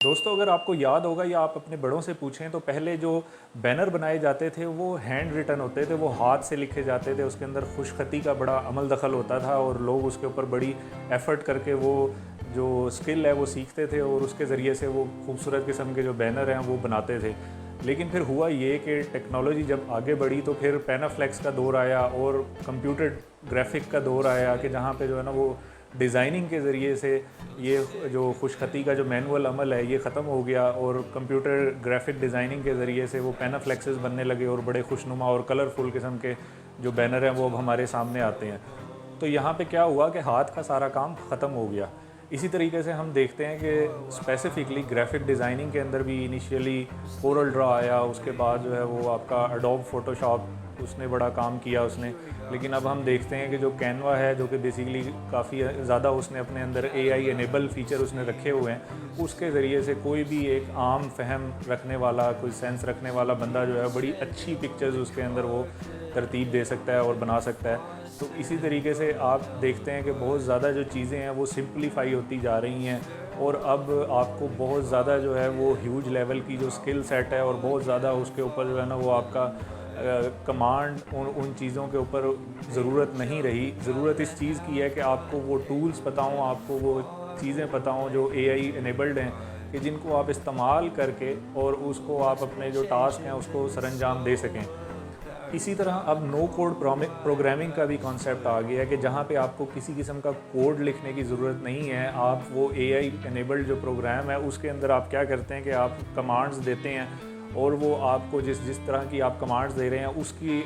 दोस्तों, अगर आपको याद होगा या आप अपने बड़ों से पूछें तो पहले जो बैनर बनाए जाते थे वो हैंड रिटन होते थे, वो हाथ से लिखे जाते थे। उसके अंदर खुशखती का बड़ा अमल दखल होता था और लोग उसके ऊपर बड़ी एफ़र्ट करके वो जो स्किल है वो सीखते थे और उसके ज़रिए से वो खूबसूरत किस्म के जो बैनर हैं वो बनाते थे। लेकिन फिर हुआ ये कि टेक्नोलॉजी जब आगे बढ़ी तो फिर पैनाफ्लेक्स का दौर आया और कंप्यूटर ग्राफिक का दौर आया कि जहाँ पे जो है ना वो डिज़ाइनिंग के ज़रिए से ये जो खुशखती का जो मैनुअल अमल है ये ख़त्म हो गया और कंप्यूटर ग्राफिक डिज़ाइनिंग के ज़रिए से वो पैनाफ्लेक्सेस बनने लगे और बड़े खुशनुमा और कलरफुल किस्म के जो बैनर हैं वो अब हमारे सामने आते हैं। तो यहाँ पे क्या हुआ कि हाथ का सारा काम ख़त्म हो गया। इसी तरीके से हम देखते हैं कि स्पेसिफ़िकली ग्राफिक डिज़ाइनिंग के अंदर भी इनिशियली कोरल ड्रा आया, उसके बाद जो है वो आपका एडोब फ़ोटोशॉप उसने बड़ा काम किया उसने। लेकिन अब हम देखते हैं कि जो कैनवा है, जो कि बेसिकली काफ़ी ज़्यादा उसने अपने अंदर एआई इनेबल फ़ीचर उसने रखे हुए हैं, उसके ज़रिए से कोई भी एक आम फ़हम रखने वाला, कोई सेंस रखने वाला बंदा जो है बड़ी अच्छी पिक्चर्स उसके अंदर वो तरतीब दे सकता है और बना सकता है। तो इसी तरीके से आप देखते हैं कि बहुत ज़्यादा जो चीज़ें हैं वो सिंप्लीफाई होती जा रही हैं और अब आपको बहुत ज़्यादा जो है वो ह्यूज लेवल की जो स्किल सेट है और बहुत ज़्यादा उसके ऊपर जो है ना वो आपका कमांड उन चीज़ों के ऊपर ज़रूरत नहीं रही। ज़रूरत इस चीज़ की है कि आपको वो टूल्स पता हों, आपको वो चीज़ें पता हों जो एआई इनेबल्ड हैं, कि जिनको आप इस्तेमाल करके और उसको आप अपने जो टास्क हैं उसको सरअंजाम दे सकें। इसी तरह अब नो कोड प्रोग्रामिंग का भी कॉन्सेप्ट आ गया है कि जहाँ पे आपको किसी किस्म का कोड लिखने की ज़रूरत नहीं है। आप वो एआई इनेबल्ड जो प्रोग्राम है उसके अंदर आप क्या करते हैं कि आप कमांड्स देते हैं और वो आपको जिस जिस तरह की आप कमांड्स दे रहे हैं उसकी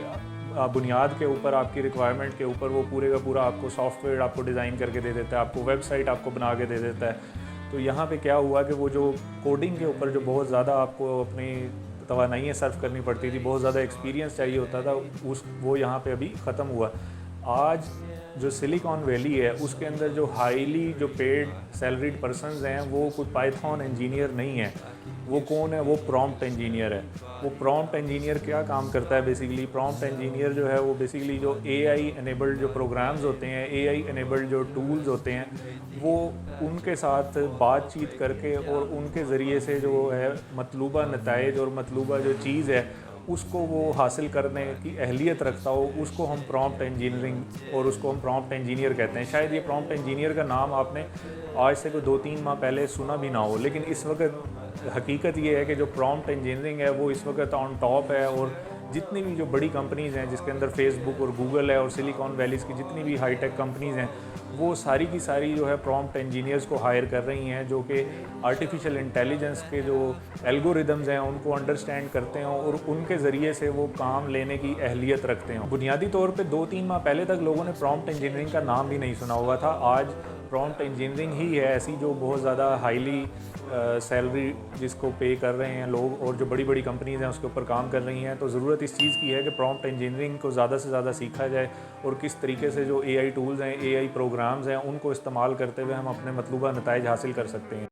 बुनियाद के ऊपर, आपकी रिक्वायरमेंट के ऊपर वो पूरे का पूरा आपको सॉफ्टवेयर आपको डिज़ाइन करके दे देता है, आपको वेबसाइट आपको बना के दे देता है। तो यहाँ पे क्या हुआ कि वो जो कोडिंग के ऊपर जो बहुत ज़्यादा आपको अपनी तवानाई सर्व करनी पड़ती थी, बहुत ज़्यादा एक्सपीरियंस चाहिए होता था, उस वो यहाँ पे अभी ख़त्म हुआ। आज जो सिलिकॉन वैली है उसके अंदर जो हाईली जो पेड सैलरीड पर्सनस हैं वो कोई पाइथन इंजीनियर नहीं है। वो कौन है? वो प्रॉम्प्ट इंजीनियर है। वो प्रॉम्प्ट इंजीनियर क्या काम करता है? बेसिकली प्रॉम्प्ट इंजीनियर जो है वो बेसिकली जो एआई इनेबल्ड जो प्रोग्राम्स होते हैं, एआई इनेबल्ड जो टूल्स होते हैं, वो उनके साथ बातचीत करके और उनके ज़रिए से जो है मतलूबा नताइज और मतलूबा जो चीज़ है उसको वो हासिल करने की अहलियत रखता हो, उसको हम प्रॉम्प्ट इंजीनियरिंग और उसको हम प्रॉम्प्ट इंजीनियर कहते हैं। शायद ये प्रॉम्प्ट इंजीनियर का नाम आपने आज से कोई 2-3 माह पहले सुना भी ना हो, लेकिन इस वक्त हकीकत ये है कि जो प्रॉम्प्ट इंजीनियरिंग है वो इस वक्त ऑन टॉप है और जितनी भी जो बड़ी कंपनीज़ हैं जिसके अंदर फेसबुक और गूगल है और सिलिकॉन वैलीज़ की जितनी भी हाईटेक कंपनीज़ हैं वो सारी की सारी जो है प्रॉम्प्ट इंजीनियर्स को हायर कर रही हैं, जो कि आर्टिफिशियल इंटेलिजेंस के जो एल्गोरिदम्स हैं उनको अंडरस्टैंड करते हों और उनके ज़रिए से वो काम लेने की अहलियत रखते हों। बुनियादी तौर पे 2-3 माह पहले तक लोगों ने प्रॉम्प्ट इंजीनियरिंग का नाम भी नहीं सुना हुआ था। आज प्रॉम्प्ट इंजीनियरिंग ही है ऐसी जो बहुत ज़्यादा हाईली सैलरी जिसको पे कर रहे हैं लोग और जो बड़ी बड़ी कंपनीज़ हैं उसके ऊपर काम कर रही हैं। तो ज़रूरत इस चीज़ की है कि प्रॉम्प्ट इंजीनियरिंग को ज़्यादा से ज़्यादा सीखा जाए और किस तरीके से जो एआई टूल्स हैं, एआई प्रोग्राम्स हैं, उनको इस्तेमाल करते हुए हम अपने मतलूबा नताइज हासिल कर सकते हैं।